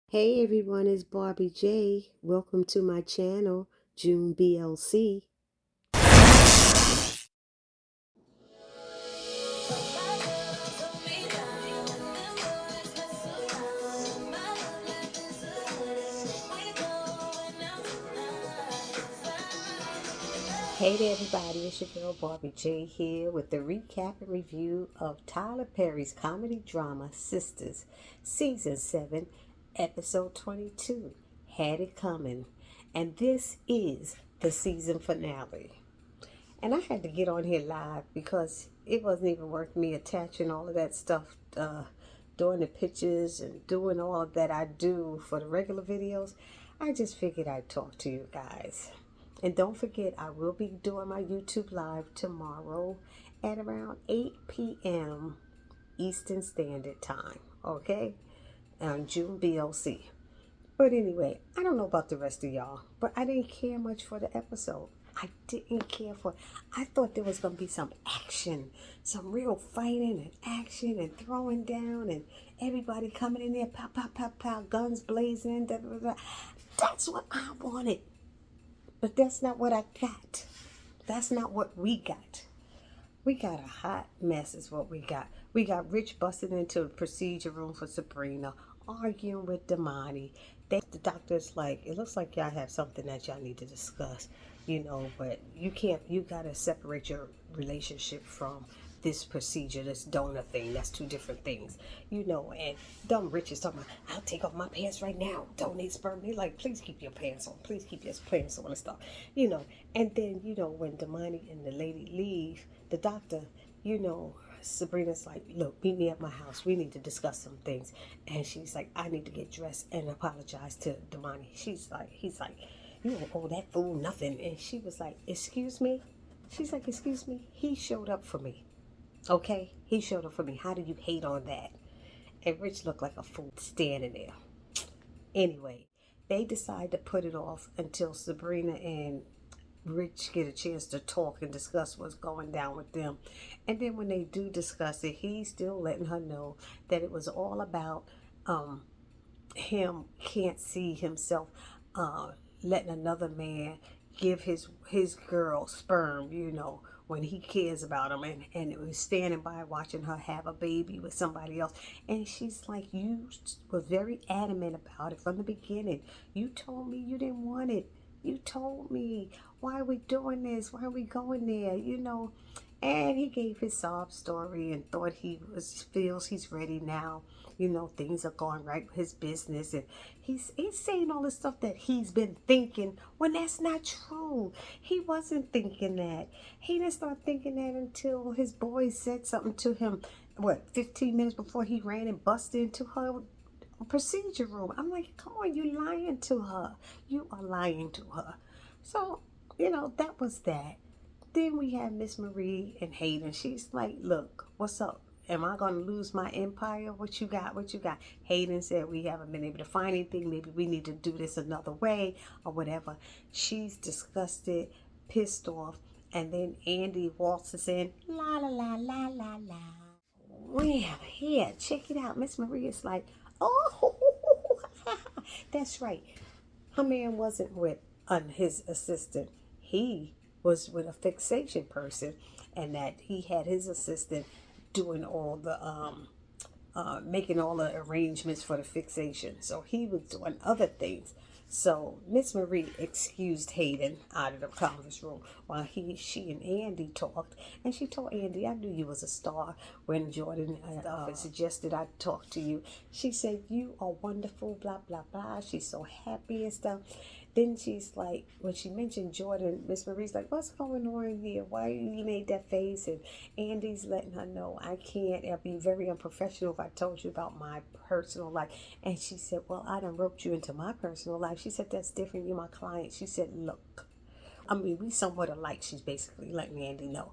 Hey everyone, it's Barbie J. Welcome to my channel, June BLC. Hey there everybody, it's your girl Barbie J here with the recap and review of Tyler Perry's comedy drama Sistas, Season 7, Episode 22, Had It Coming. And this is the season finale. And I had to get on here live because it wasn't even worth me attaching all of that stuff, doing the pictures and doing all of that I do for the regular videos. I just figured I'd talk to you guys. And don't forget, I will be doing my YouTube live tomorrow at around 8 p.m. Eastern Standard Time, okay? On June BLC. But anyway, I don't know about the rest of y'all, but I didn't care much for the episode. I didn't care for it. I thought there was going to be some action, some real fighting and action and throwing down and everybody coming in there, pow, pow, pow, pow, guns blazing, da, da, da. That's what I wanted. But that's not what I got. That's not what we got. We got a hot mess is what we got. We got Rich busting into the procedure room for Sabrina, arguing with Damani. The doctor's like, it looks like y'all have something that y'all need to discuss, but you gotta separate your relationship from this procedure, this donor thing. That's two different things, and dumb Rich is talking about, I'll take off my pants right now, donate sperm. They like, please keep your pants on, please keep your pants on and stuff, and then, when Damani and the lady leave, the doctor, Sabrina's like, look, meet me at my house. We need to discuss some things. And she's like, I need to get dressed and apologize to Damani. He's like, you don't owe that fool nothing. And she was like, excuse me? She's like, excuse me? He showed up for me. Okay? He showed up for me. How do you hate on that? And Rich looked like a fool standing there. Anyway, they decide to put it off until Sabrina and Rich get a chance to talk and discuss what's going down with them. And then when they do discuss it, he's still letting her know that it was all about him can't see himself letting another man give his girl sperm, when he cares about him, and it was standing by watching her have a baby with somebody else. And she's like, you were very adamant about it from the beginning. You told me you didn't want it. You told me, why are we doing this? Why are we going there? And he gave his sob story and thought feels he's ready now. Things are going right with his business, and he's saying all this stuff that he's been thinking when that's not true. He wasn't thinking that. He didn't start thinking that until his boy said something to him, 15 minutes before he ran and busted into her procedure room. I'm like, come on, you lying to her. You are lying to her. So, that was that. Then we have Miss Marie and Hayden. She's like, look, what's up? Am I going to lose my empire? What you got? What you got? Hayden said, we haven't been able to find anything. Maybe we need to do this another way or whatever. She's disgusted, pissed off. And then Andi waltzes in. La, la, la, la, la, la. Wham, here, check it out. Miss Marie is like, oh, that's right. Her man wasn't with his assistant. He was with a fixation person, and that he had his assistant doing all the making all the arrangements for the fixation. So he was doing other things. So Miss Marie excused Hayden out of the conference room while she and Andi talked. And she told Andi, I knew you was a star when Jordan suggested I talk to you. She said, you are wonderful, blah, blah, blah. She's so happy and stuff. Then she's like, when she mentioned Jordan, Miss Marie's like, what's going on here? Why you made that face? And Andi's letting her know, I can't. It'd be very unprofessional if I told you about my personal life. And she said, well, I done roped you into my personal life. She said, that's different. You're my client. She said, look, we somewhat alike. She's basically letting Andi know,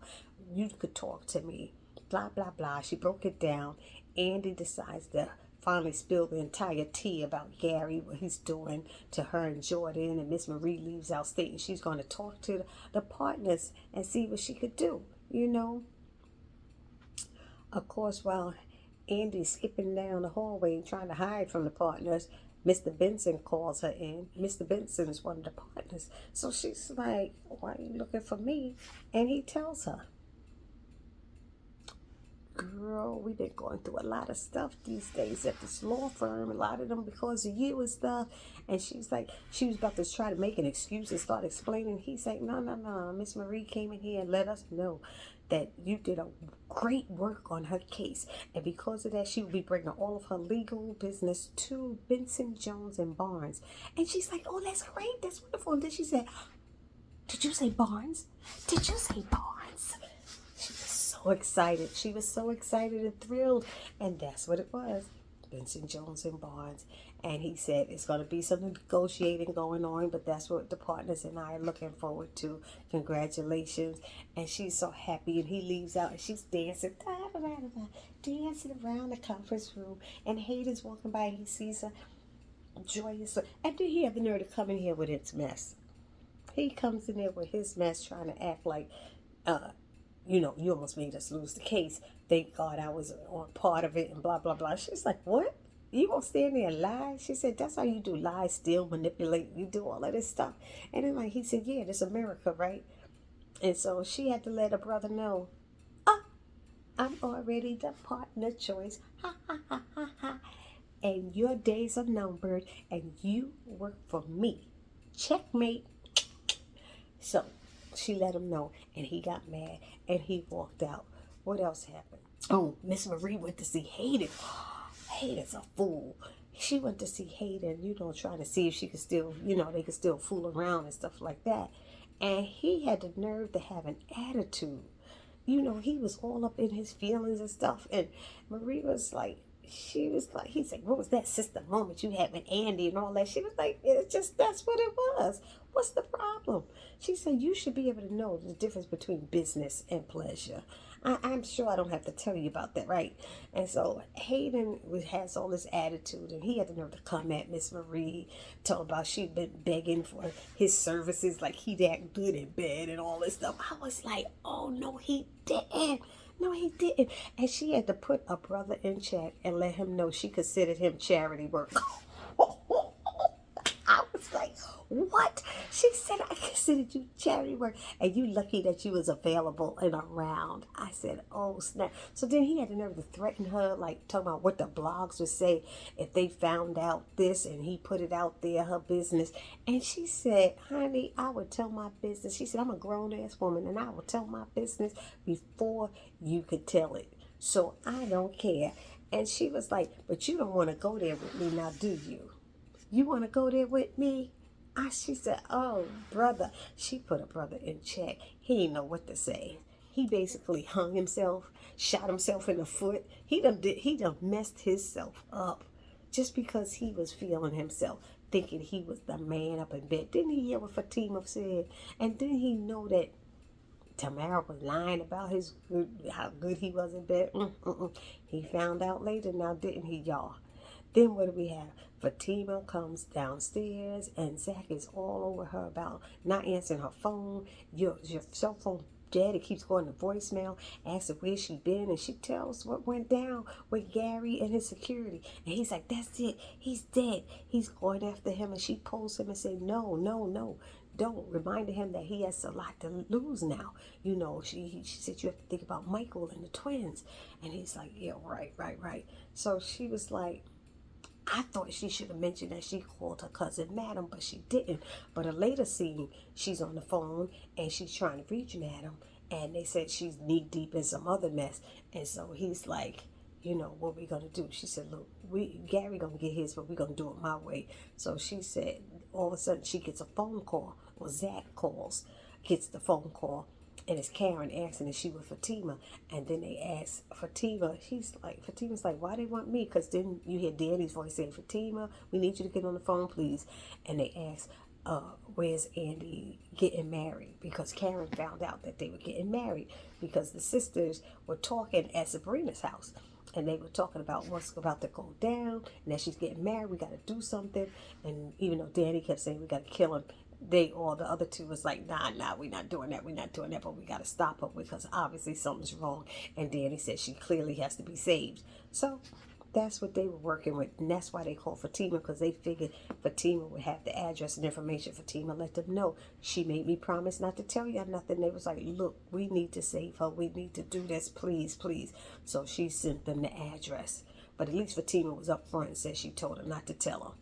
you could talk to me, blah, blah, blah. She broke it down. Andi decides to finally spill the entire tea about Gary, what he's doing to her and Jordan, and Miss Marie leaves out stating she's going to talk to the partners and see what she could do, Of course, while Andy skipping down the hallway trying to hide from the partners. Mr. Benson calls her in. Mr. Benson is one of the partners. So she's like, why are you looking for me? And he tells her, girl, we've been going through a lot of stuff these days at this law firm, a lot of them because of you and stuff. And she's like, she was about to try to make an excuse and start explaining. He's like, no, Miss Marie came in here and let us know that you did a great work on her case, and because of that she will be bringing all of her legal business to Benson, Jones and Barnes. And she's like, oh, that's great, that's wonderful. And then she said, did you say Barnes? Did you say Barnes? She was so excited. She was so excited and thrilled. And that's what it was. Benson, Jones, and Barnes. And he said it's going to be some negotiating going on, but that's what the partners and I are looking forward to. Congratulations. And she's so happy. And he leaves out and she's dancing, dancing around the conference room. And Hayden's walking by and he sees her joyous. And then he have the nerve to come in here with his mess. He comes in there with his mess trying to act like, you almost made us lose the case. Thank God I was on part of it and blah, blah, blah. She's like, what? You gonna stand there and lie? She said, that's how you do, lie, steal, manipulate. You do all of this stuff. And then he said, yeah, this America, right? And so she had to let her brother know, I'm already the partner choice. Ha, ha, ha, ha, ha. And your days are numbered and you work for me. Checkmate. So she let him know, and he got mad, and he walked out. What else happened? Oh, Miss Marie went to see Hayden. Hayden's a fool. She went to see Hayden, trying to see if she could still, they could still fool around and stuff like that. And he had the nerve to have an attitude. He was all up in his feelings and stuff. And Marie was like, he said, what was that sister moment you had with Andi and all that? She was like, it's just, that's what it was. What's the problem? She said, you should be able to know the difference between business and pleasure. I'm sure I don't have to tell you about that, right? And so Hayden has all this attitude, and he had the nerve to come at Miss Marie, talk about she'd been begging for his services, like he that good in bed and all this stuff. I was like, oh, no, he didn't. No, he didn't. And she had to put a brother in check and let him know she considered him charity work. I was like, what? She said, I considered you charity work, and you lucky that you was available and around. I said, oh, snap. So then he had the nerve to threaten her, like talking about what the blogs would say if they found out this, and he put it out there, her business. And she said, honey, I would tell my business. She said, I'm a grown-ass woman, and I will tell my business before you could tell it. So I don't care. And she was like, but you don't want to go there with me now, do you? You want to go there with me? She said, oh, brother. She put her brother in check. He didn't know what to say. He basically hung himself, shot himself in the foot. He done messed himself up just because he was feeling himself, thinking he was the man up in bed. Didn't he hear what Fatima said? And didn't he know that Tamar was lying about how good he was in bed? He found out later now, didn't he, y'all? Then what do we have? Fatima comes downstairs and Zach is all over her about not answering her phone. Your cell phone dead. It keeps going to voicemail. Asks her where she been, and she tells what went down with Gary and his security. And he's like, that's it. He's dead. He's going after him, and she pulls him and say, no. Don't. Reminding him that he has a lot to lose now. She said you have to think about Michael and the twins. And he's like, yeah, right. So she was like, I thought she should have mentioned that she called her cousin Madam, but she didn't. But a later scene, she's on the phone and she's trying to reach Madam, and they said she's knee deep in some other mess. And so he's like, what we gonna do? She said, look, Gary gonna get his, but we gonna do it my way. So she said, all of a sudden she gets a phone call. Well, Zach gets the phone call. And it's Karen asking if she with Fatima. And then they ask Fatima. Fatima's like, why they want me? Because then you hear Danny's voice saying, Fatima, we need you to get on the phone, please. And they ask, where's Andi getting married? Because Karen found out that they were getting married because the sisters were talking at Sabrina's house. And they were talking about what's about to go down. And that she's getting married. We got to do something. And even though Danny kept saying we got to kill him, the other two was like, nah, we're not doing that, but we got to stop her because obviously something's wrong. And Danny said she clearly has to be saved. So that's what they were working with, and that's why they called Fatima, because they figured Fatima would have the address and information. Fatima let them know, she made me promise not to tell y'all nothing. They was like, look, we need to save her, we need to do this, please, please. So she sent them the address, but at least Fatima was up front and said she told her not to tell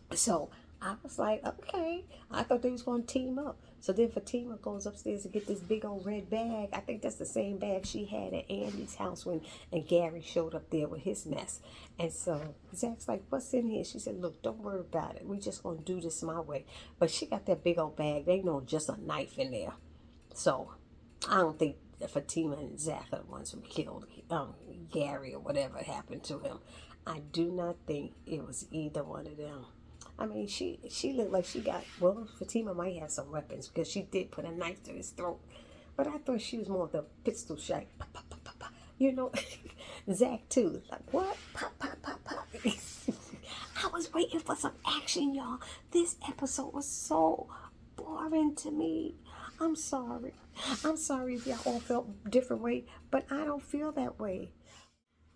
her. So I was like, okay. I thought they was going to team up. So then Fatima goes upstairs to get this big old red bag. I think that's the same bag she had at Andy's house when and Gary showed up there with his mess. And so Zach's like, what's in here? She said, look, don't worry about it. We just going to do this my way. But she got that big old bag. They know just a knife in there. So I don't think Fatima and Zach are the ones who killed Gary or whatever happened to him. I do not think it was either one of them. I mean, she looked like she got, well, Fatima might have some weapons because she did put a knife to his throat. But I thought she was more of the pistol shot. Pop, pop, pop, pop, pop. You know, Zach too. Like, what? Pop, pop, pop, pop. I was waiting for some action, y'all. This episode was so boring to me. I'm sorry. I'm sorry if y'all all felt a different way, but I don't feel that way.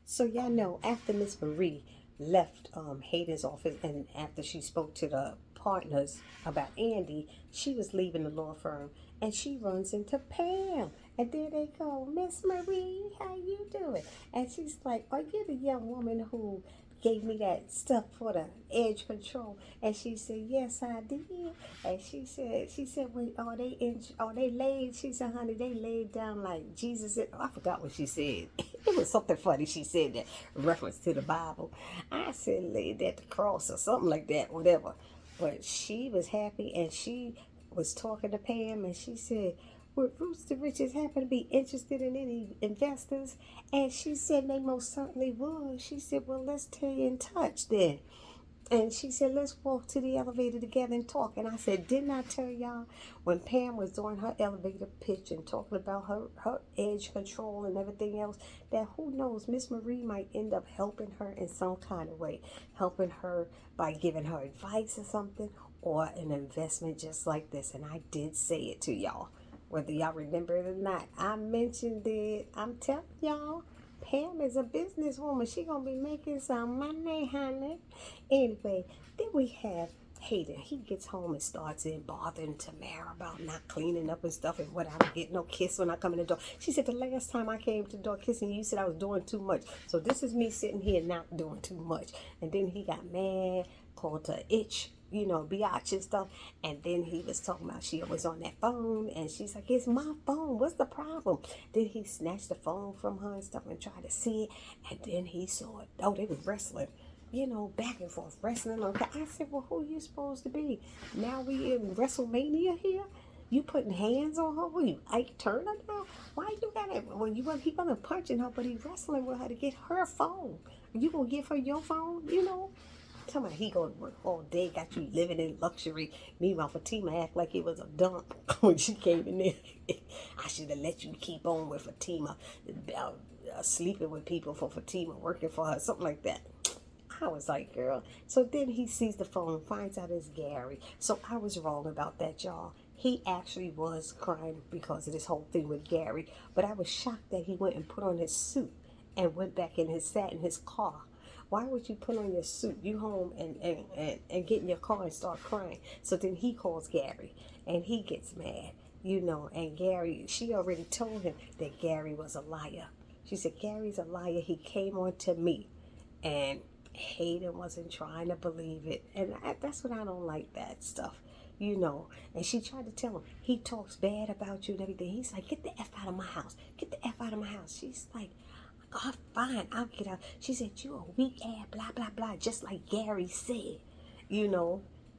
So y'all know, after Miss Marie left Hayden's office and after she spoke to the partners about Andi, she was leaving the law firm and she runs into Pam. And there they go, Miss Marie, how you doing? And she's like, are you the young woman who gave me that stuff for the edge control? And she said, yes, I did. And she said, wait, are they laid? She said, honey, they laid down like Jesus. I forgot what she said. It was something funny. She said that reference to the Bible. I said laid at the cross or something like that, whatever. But she was happy and she was talking to Pam and she said, would Rooster Riches happen to be interested in any investors? And she said they most certainly would. She said, well, let's stay in touch then. And she said, let's walk to the elevator together and talk. And I said, didn't I tell y'all when Pam was doing her elevator pitch and talking about her edge control and everything else, that who knows, Miss Marie might end up helping her in some kind of way, helping her by giving her advice or something, or an investment just like this. And I did say it to y'all. Whether y'all remember it or not, I mentioned it. I'm telling y'all, Pam is a businesswoman. She gonna be making some money, honey. Anyway, then we have Hayden. He gets home and starts in bothering Tamara about not cleaning up and stuff and what I don't get no kiss when I come in the door. She said the last time I came to the door kissing you, you said I was doing too much. So this is me sitting here not doing too much. And then he got mad, called her itch, biatch and stuff. And then he was talking about she was on that phone and she's like, it's my phone, what's the problem? Then he snatched the phone from her and stuff and tried to see it. And then he saw it. Oh, they was wrestling, back and forth, wrestling. I said, well, who you supposed to be? Now we in WrestleMania here? You putting hands on her? What, you Ike Turner now? Why you got it? Well, he wasn't punching her, but he wrestling with her to get her phone. You gonna give her your phone, Tell me he go to work all day, got you living in luxury. Meanwhile, Fatima act like it was a dump when she came in there. I should have let you keep on with Fatima, sleeping with people for Fatima, working for her, something like that. I was like, girl. So then he sees the phone, finds out it's Gary. So I was wrong about that, y'all. He actually was crying because of this whole thing with Gary. But I was shocked that he went and put on his suit and went back and sat in his car. Why would you put on your suit, you home, and get in your car and start crying? So then he calls Gary, and he gets mad, and Gary, she already told him that Gary was a liar. She said, Gary's a liar. He came on to me, and Hayden wasn't trying to believe it. And that's what I don't like, that stuff, And she tried to tell him, he talks bad about you and everything. He's like, get the F out of my house. Get the F out of my house. She's like, oh, fine, I'll get out. She said, you a weak ass, blah, blah, blah, just like Gary said,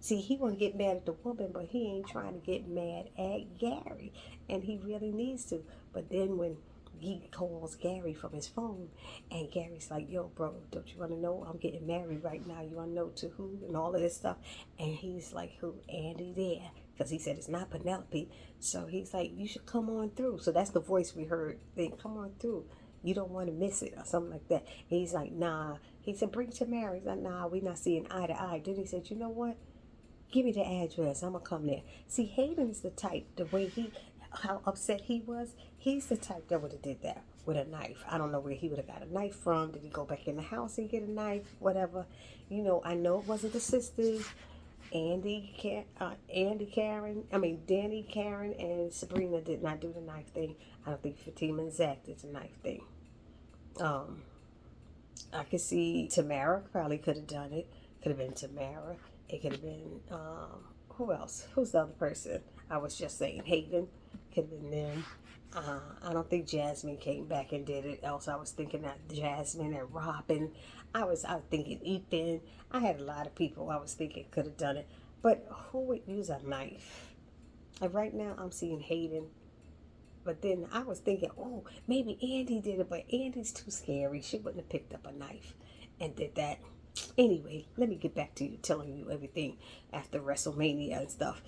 See, he want to get mad at the woman, but he ain't trying to get mad at Gary. And he really needs to. But then when he calls Gary from his phone, and Gary's like, yo, bro, don't you want to know? I'm getting married right now. You want to know to who? And all of this stuff. And he's like, who? Andi there. Because he said it's not Penelope. So he's like, you should come on through. So that's the voice we heard. Then come on through. You don't want to miss it or something like that. And he's like, nah. He said, bring Tamara. He's like, nah, we're not seeing eye to eye. Then he said, you know what? Give me the address. I'm going to come there. See, Hayden's the type, the way how upset he was, he's the type that would have did that with a knife. I don't know where he would have got a knife from. Did he go back in the house and get a knife? Whatever. I know it wasn't the sisters. Danny, Karen, and Sabrina did not do the knife thing. I don't think Fatima and Zach did the knife thing. I could see Tamara probably could have done it. Could have been Tamara. It could have been, who else? Who's the other person? I was just saying Hayden. Could have been them. I don't think Jasmine came back and did it. Else I was thinking that Jasmine and Robin. I was thinking Ethan. I had a lot of people I was thinking could have done it. But who would use a knife? Like right now I'm seeing Hayden. But then I was thinking, oh, maybe Andi did it, but Andi's too scary. She wouldn't have picked up a knife and did that. Anyway, let me get back to you, telling you everything after WrestleMania and stuff.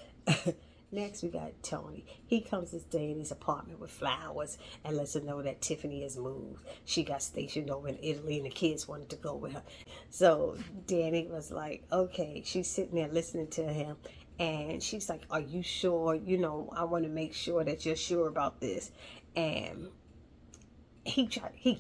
Next, we got Tony. He comes to stay in his apartment with flowers and lets her know that Tiffany has moved. She got stationed over in Italy and the kids wanted to go with her. So Danny was like, okay. She's sitting there listening to him. And she's like, are you sure? I want to make sure that you're sure about this. And he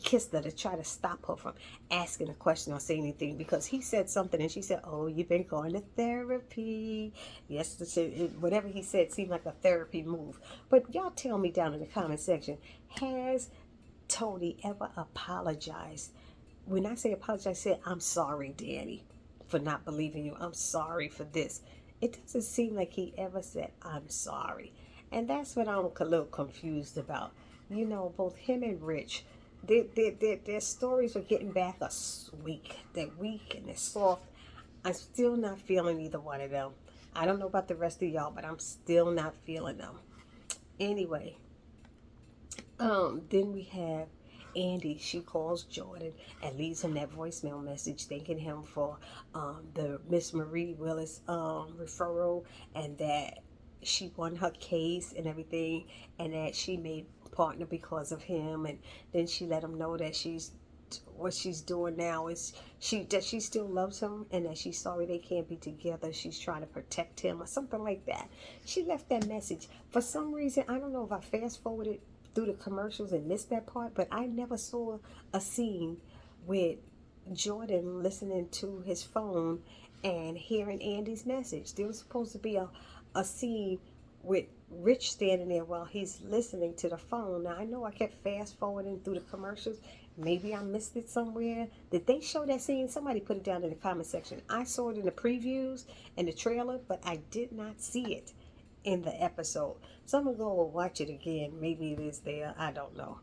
kissed her to try to stop her from asking a question or saying anything, because he said something and she said, oh, you've been going to therapy. Yes, whatever he said seemed like a therapy move. But y'all tell me down in the comment section, has Tony ever apologized? When I say apologize, I said, I'm sorry, Danny, for not believing you. I'm sorry for this. It doesn't seem like he ever said, I'm sorry. And that's what I'm a little confused about. Both him and Rich, their stories are getting back a weak. They're weak and they're soft. I'm still not feeling either one of them. I don't know about the rest of y'all, but I'm still not feeling them. Anyway, then we have Andi. She calls Jordan and leaves him that voicemail message thanking him for the Miss Marie Willis referral, and that she won her case and everything, and that she made partner because of him. And then she let him know that what she's doing now is that she still loves him, and that she's sorry they can't be together. She's trying to protect him or something like that. She left that message. For some reason, I don't know if I fast forwarded through the commercials and missed that part, but I never saw a scene with Jordan listening to his phone and hearing Andi's message. There was supposed to be a scene with Rich standing there while he's listening to the phone. Now, I know I kept fast forwarding through the commercials. Maybe I missed it somewhere. Did they show that scene? Somebody put it down in the comment section. I saw it in the previews and the trailer, but I did not see it in the episode. So I'm going to go and watch it again. Maybe it is there. I don't know.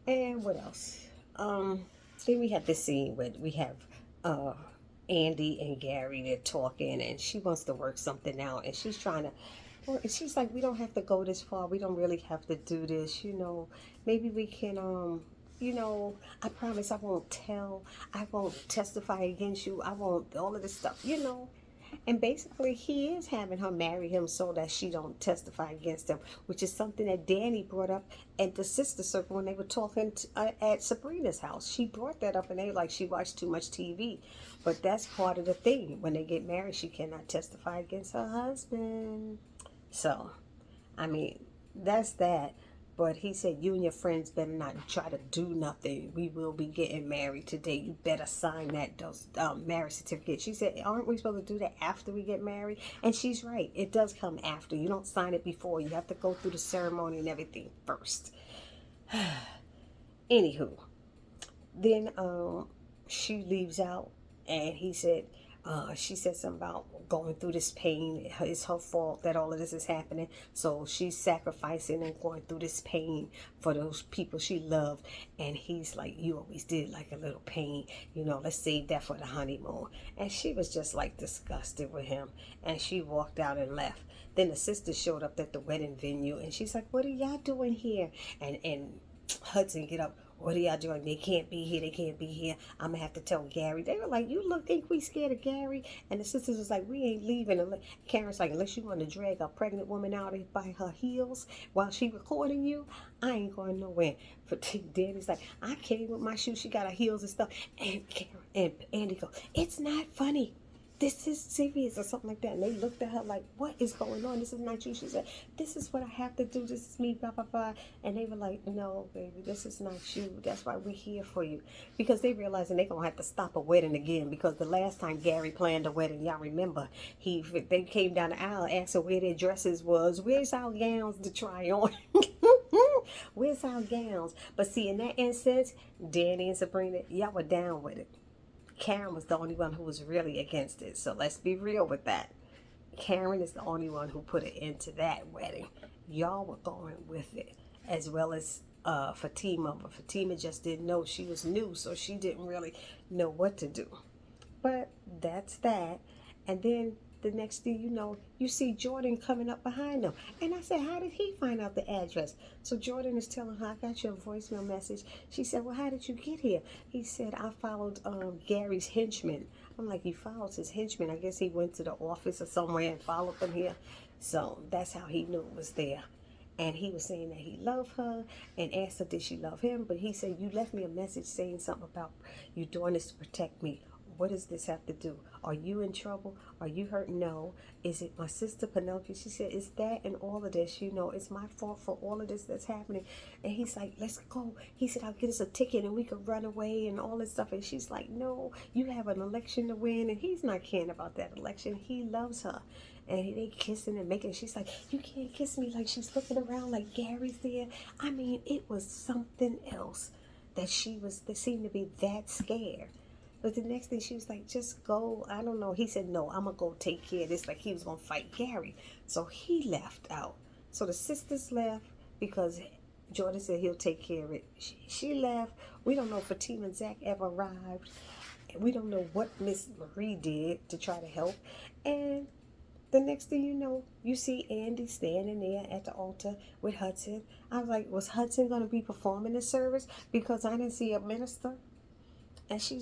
And what else? Then we have this scene where we have Andi and Gary. They're talking, and she wants to work something out, and she's trying to. And she's like, we don't have to go this far. We don't really have to do this. Maybe we can, I promise I won't tell. I won't testify against you. I won't, all of this stuff, And basically, he is having her marry him so that she don't testify against him, which is something that Danny brought up at the sister circle when they were talking at Sabrina's house. She brought that up, and they were like, she watched too much TV. But that's part of the thing. When they get married, she cannot testify against her husband. So, that's that. But he said, you and your friends better not try to do nothing. We will be getting married today. You better sign those marriage certificates. She said, aren't we supposed to do that after we get married? And she's right. It does come after. You don't sign it before. You have to go through the ceremony and everything first. Anywho, then she leaves out, and he said, she said something about going through this pain. It's her fault that all of this is happening. So she's sacrificing and going through this pain for those people she loved. And he's like, you always did like a little pain. Let's save that for the honeymoon. And she was just like disgusted with him. And she walked out and left. Then the sister showed up at the wedding venue. And she's like, what are y'all doing here? And Hudson get up. What are y'all doing? They can't be here. They can't be here. I'm going to have to tell Gary. They were like, think we scared of Gary? And the sisters was like, we ain't leaving. Karen's like, unless you want to drag a pregnant woman out by her heels while she recording you, I ain't going nowhere. But Danny's like, I came with my shoes. She got her heels and stuff. And Andi goes, it's not funny. this is serious or something like that. And they looked at her like, what is going on? This is not you. She said, this is what I have to do. This is me, blah, blah, blah. And they were like, no, baby, this is not you. That's why we're here for you. Because they realizing they're going to have to stop a wedding again. Because the last time Gary planned a wedding, y'all remember, they came down the aisle, asked her where their dresses was. Where's our gowns to try on? Where's our gowns? But see, in that instance, Danny and Sabrina, y'all were down with it. Karen was the only one who was really against it. So let's be real with that. Karen is the only one who put an end to that wedding. Y'all were going with it, as well as Fatima. But Fatima just didn't know. She was new, so she didn't really know what to do. But that's that. And then the next thing you know, you see Jordan coming up behind them. And I said, how did he find out the address? So Jordan is telling her, I got your voicemail message. She said, well, how did you get here? He said, I followed Gary's henchman. I'm like, he followed his henchman. I guess he went to the office or somewhere and followed them here. So that's how he knew it was there. And he was saying that he loved her and asked her, did she love him? But he said, you left me a message saying something about you doing this to protect me. What does this have to do? Are you in trouble? Are you hurt? No. Is it my sister Penelope? She said, it's that and all of this. You know, it's my fault for all of this that's happening. And he's like, let's go. He said, I'll get us a ticket and we could run away and all this stuff. And she's like, no, you have an election to win. And he's not caring about that election. He loves her. And they kissing and making. She's like, you can't kiss me. Like she's looking around like Gary's there. I mean, it was something else that they seemed to be that scared. But the next thing she was like, just go. I don't know. He said, no, I'm going to go take care of this. Like he was going to fight Gary. So he left out. So the sisters left because Jordan said he'll take care of it. She left. We don't know if Fatima and Zach ever arrived. We don't know what Miss Marie did to try to help. And the next thing you know, you see Andi standing there at the altar with Hudson. I was like, was Hudson going to be performing the service? Because I didn't see a minister. And he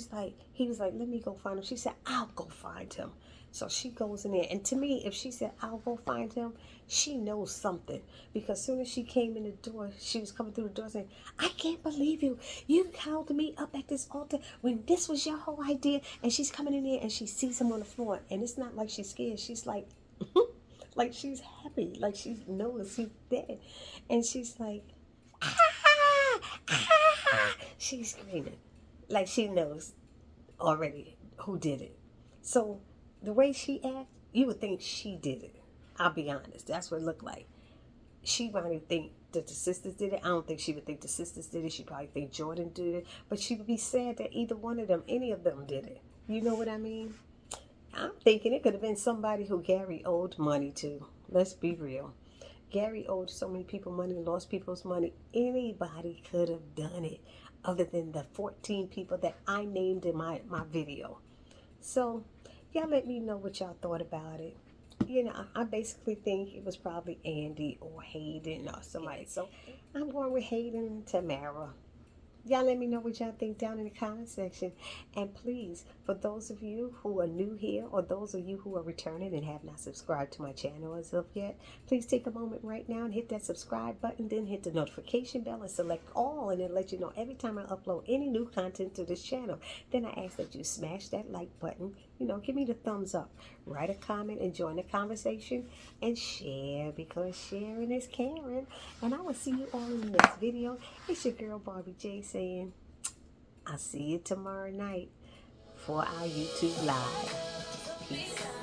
was like, let me go find him. She said, I'll go find him. So she goes in there. And to me, if she said, I'll go find him, she knows something. Because as soon as she came in the door, she was coming through the door saying, I can't believe you. You held me up at this altar when this was your whole idea. And she's coming in there and she sees him on the floor. And it's not like she's scared. She's like, like she's happy. Like she knows he's dead. And she's like, ah, ah. She's screaming. Like she knows already who did it. So the way she acts, you would think she did it. I'll be honest. That's what it looked like. She might think that the sisters did it. I don't think she would think the sisters did it. She probably think Jordan did it. But she would be sad that either one of them, any of them did it. You know what I mean? I'm thinking it could have been somebody who Gary owed money to. Let's be real. Gary owed so many people money, lost people's money. Anybody could have done it other than the 14 people that I named in my video. So, y'all let me know what y'all thought about it. You know, I basically think it was probably Andi or Hayden or somebody. So, I'm going with Hayden and Tamara. Y'all let me know what y'all think down in the comment section. And please, for those of you who are new here or those of you who are returning and have not subscribed to my channel as of yet, please take a moment right now and hit that subscribe button, then hit the notification bell and select all, and it'll let you know every time I upload any new content to this channel. Then I ask that you smash that like button, you know, give me the thumbs up, write a comment and join the conversation, and share, because sharing is caring. And I will see you all in the next video. It's your girl Barbie J saying, I'll see you tomorrow night for our YouTube live. Peace.